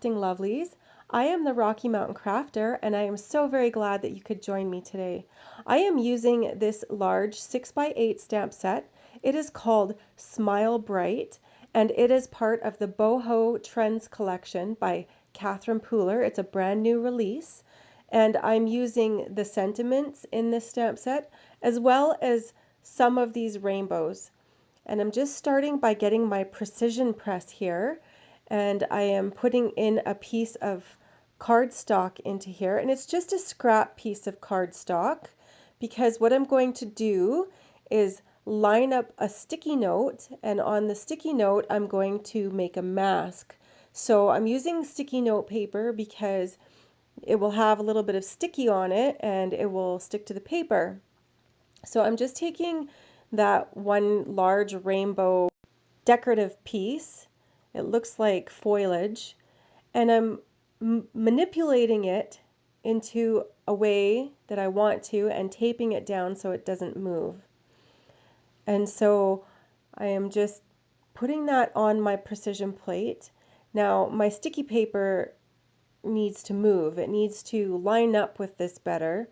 crafting lovelies. I am the Rocky Mountain Crafter, and I am so very glad that you could join me today. I am using this large 6x8 stamp set. It is called Smile Bright, and it is part of the Boho Trends collection by Catherine Pooler. It's a brand new release, and I'm using the sentiments in this stamp set as well as some of these rainbows. And I'm just starting by getting my precision press here, and I am putting in a piece of cardstock into here, and it's just a scrap piece of cardstock because what I'm going to do is line up a sticky note, and on the sticky note I'm going to make a mask. So I'm using sticky note paper because it will have a little bit of sticky on it and it will stick to the paper. So I'm just taking that one large rainbow decorative piece. It looks like foliage, and I'm manipulating it into a way that I want to and taping it down so it doesn't move. And so I am just putting that on my precision plate. Now my sticky paper needs to move. It needs to line up with this better.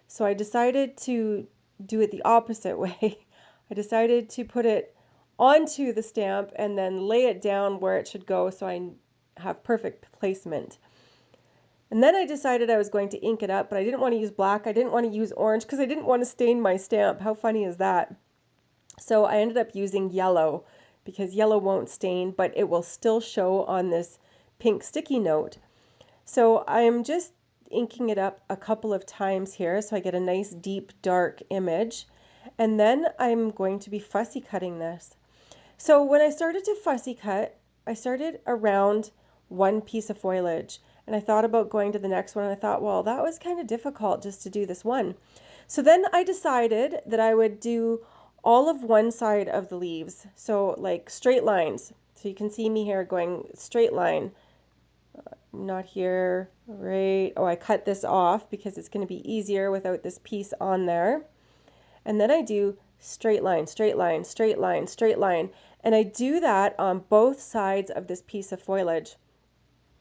So I decided to do it the opposite way. I decided to put it onto the stamp and then lay it down where it should go so I have perfect placement. And then I decided I was going to ink it up, but I didn't want to use black. I didn't want to use orange because I didn't want to stain my stamp. How funny is that? So I ended up using yellow because yellow won't stain, but it will still show on this pink sticky note. So I am just inking it up a couple of times here so I get a nice deep dark image, and then I'm going to be fussy cutting this. So when I started to fussy cut, I started around one piece of foliage, and I thought about going to the next one, and I thought, well, that was kind of difficult just to do this one. So then I decided that I would do all of one side of the leaves, so like straight lines. So you can see me here going straight line. Not here, right? Oh, I cut this off because it's going to be easier without this piece on there. And then I do straight line, straight line, straight line, straight line. And I do that on both sides of this piece of foliage.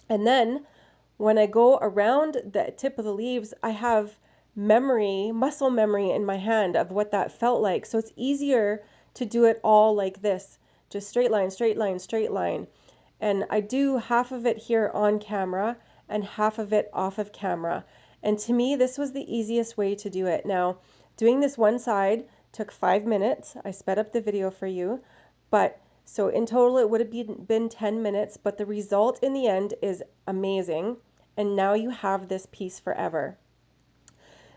And then when I go around the tip of the leaves, I have memory, muscle memory in my hand of what that felt like. So it's easier to do it all like this, just straight line, straight line, straight line. And I do half of it here on camera and half of it off of camera. And to me, this was the easiest way to do it. Now, doing this one side took 5 minutes. I sped up the video for you. But so in total, it would have been 10 minutes, but the result in the end is amazing. And now you have this piece forever.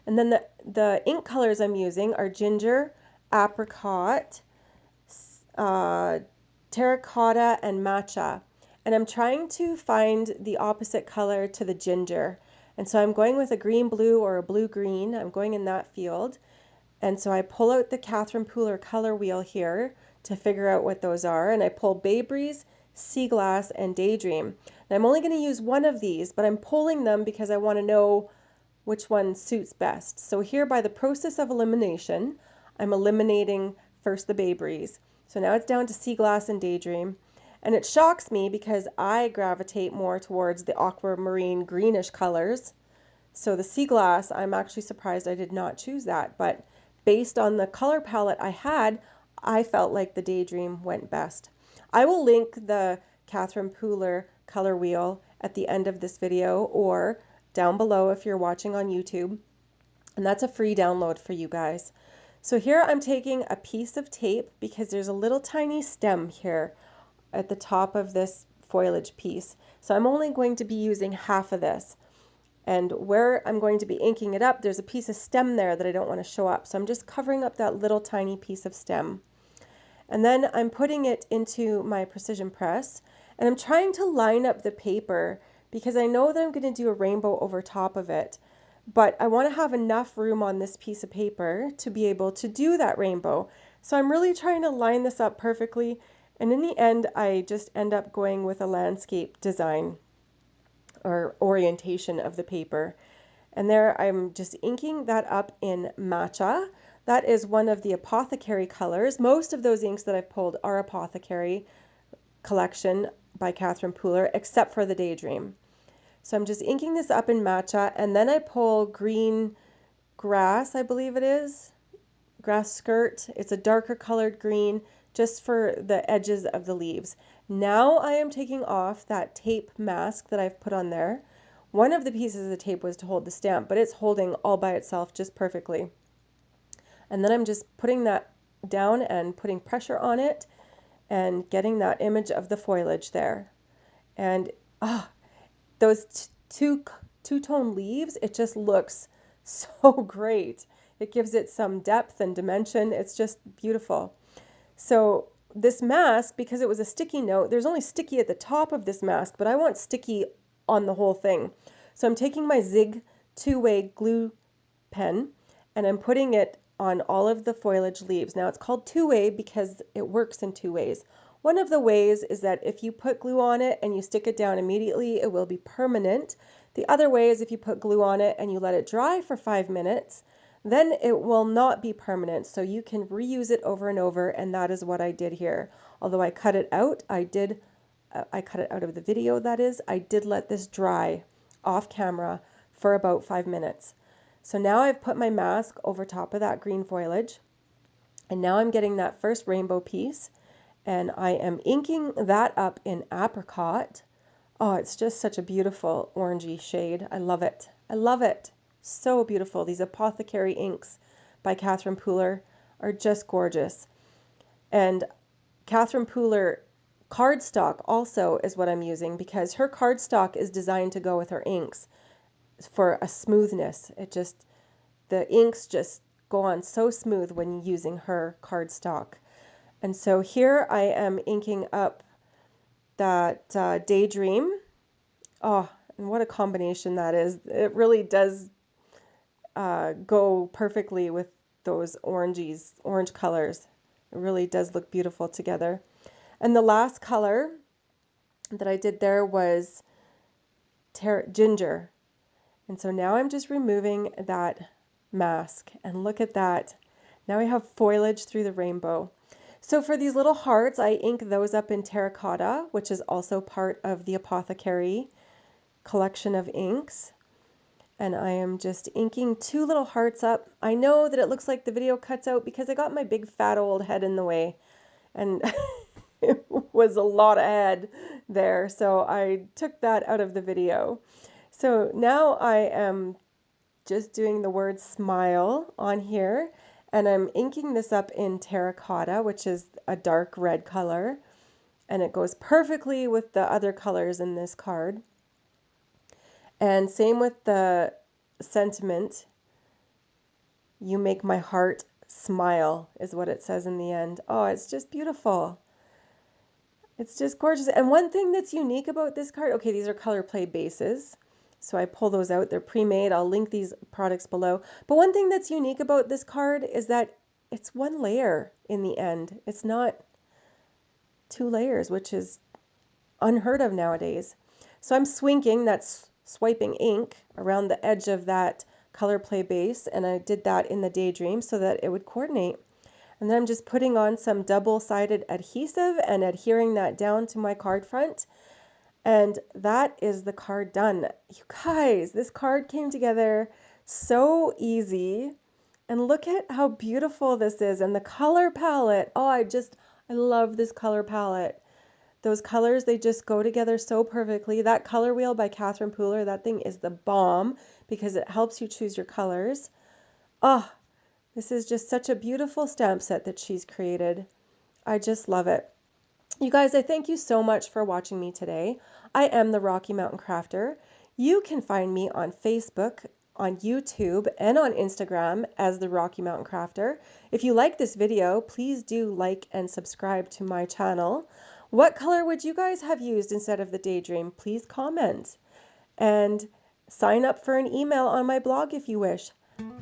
And then the ink colors I'm using are ginger, apricot, terracotta, and matcha. And I'm trying to find the opposite color to the ginger. And so I'm going with a green blue or a blue green. I'm going in that field. And so I pull out the Catherine Pooler color wheel here to figure out what those are. And I pull Bay Breeze, Sea Glass, and Daydream. And I'm only going to use one of these, but I'm pulling them because I want to know which one suits best. So here, by the process of elimination, I'm eliminating first the Bay Breeze. So now it's down to Sea Glass and Daydream. And it shocks me because I gravitate more towards the aquamarine greenish colors. So the Sea Glass, I'm actually surprised I did not choose that. But based on the color palette I had, I felt like the Daydream went best. I will link the Catherine Pooler color wheel at the end of this video or down below if you're watching on YouTube. And that's a free download for you guys. So here I'm taking a piece of tape because there's a little tiny stem here at the top of this foliage piece. So I'm only going to be using half of this. And where I'm going to be inking it up, there's a piece of stem there that I don't want to show up. So I'm just covering up that little tiny piece of stem. And then I'm putting it into my precision press. And I'm trying to line up the paper because I know that I'm going to do a rainbow over top of it. But I want to have enough room on this piece of paper to be able to do that rainbow. So I'm really trying to line this up perfectly. And in the end, I just end up going with a landscape design or orientation of the paper. And there I'm just inking that up in matcha. That is one of the Apothecary colors. Most of those inks that I've pulled are Apothecary collection by Catherine Pooler, except for the Daydream. So I'm just inking this up in matcha, and then I pull green grass, I believe it is, grass skirt. It's a darker colored green just for the edges of the leaves. Now I am taking off that tape mask that I've put on there. One of the pieces of the tape was to hold the stamp, but it's holding all by itself just perfectly. And then I'm just putting that down and putting pressure on it and getting that image of the foliage there. And those two-tone leaves, it just looks so great. It gives it some depth and dimension. It's just beautiful. So this mask, because it was a sticky note, there's only sticky at the top of this mask, but I want sticky on the whole thing. So I'm taking my Zig two-way glue pen and I'm putting it on all of the foliage leaves. Now it's called two-way because it works in two ways. One of the ways is that if you put glue on it and you stick it down immediately, it will be permanent. The other way is if you put glue on it and you let it dry for 5 minutes, then it will not be permanent. So you can reuse it over and over, and that is what I did here. Although I cut it out, I cut it out of the video, that is. I did let this dry off camera for about 5 minutes. So now I've put my mask over top of that green foliage, and now I'm getting that first rainbow piece, and I am inking that up in apricot. Oh, it's just such a beautiful orangey shade. I love it. I love it. So beautiful. These Apothecary inks by Catherine Pooler are just gorgeous. And Catherine Pooler cardstock also is what I'm using because her cardstock is designed to go with her inks for a smoothness. The inks just go on so smooth when using her cardstock. And so here I am inking up that Daydream. Oh, and what a combination that is. It really does go perfectly with those orange colors. It really does look beautiful together. And the last color that I did there was ginger. And so now I'm just removing that mask, and look at that. Now we have foliage through the rainbow. So for these little hearts, I ink those up in terracotta, which is also part of the Apothecary collection of inks. And I am just inking 2 little hearts up. I know that it looks like the video cuts out because I got my big fat old head in the way, and it was a lot of head there, so I took that out of the video. So now I am just doing the word smile on here, and I'm inking this up in terracotta, which is a dark red color, and it goes perfectly with the other colors in this card. And same with the sentiment, you make my heart smile, is what it says in the end. Oh, it's just beautiful. It's just gorgeous. And one thing that's unique about this card, okay, these are color play bases. So I pull those out. They're pre-made. I'll link these products below. But one thing that's unique about this card is that it's 1 layer in the end. It's not 2 layers, which is unheard of nowadays. So I'm swinking, that's swiping ink around the edge of that color play base, and I did that in the Daydream so that it would coordinate. And then I'm just putting on some double-sided adhesive and adhering that down to my card front. And that is the card done. You guys, this card came together so easy. And look at how beautiful this is. And the color palette. Oh, I love this color palette. Those colors, they just go together so perfectly. That color wheel by Catherine Pooler, that thing is the bomb because it helps you choose your colors. Oh, this is just such a beautiful stamp set that she's created. I just love it. You guys, I thank you so much for watching me today. I am the Rocky Mountain Crafter. You can find me on Facebook, on YouTube, and on Instagram as the Rocky Mountain Crafter. If you like this video, please do like and subscribe to my channel. What color would you guys have used instead of the Daydream? Please comment. And sign up for an email on my blog if you wish.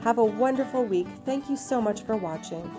Have a wonderful week. Thank you so much for watching.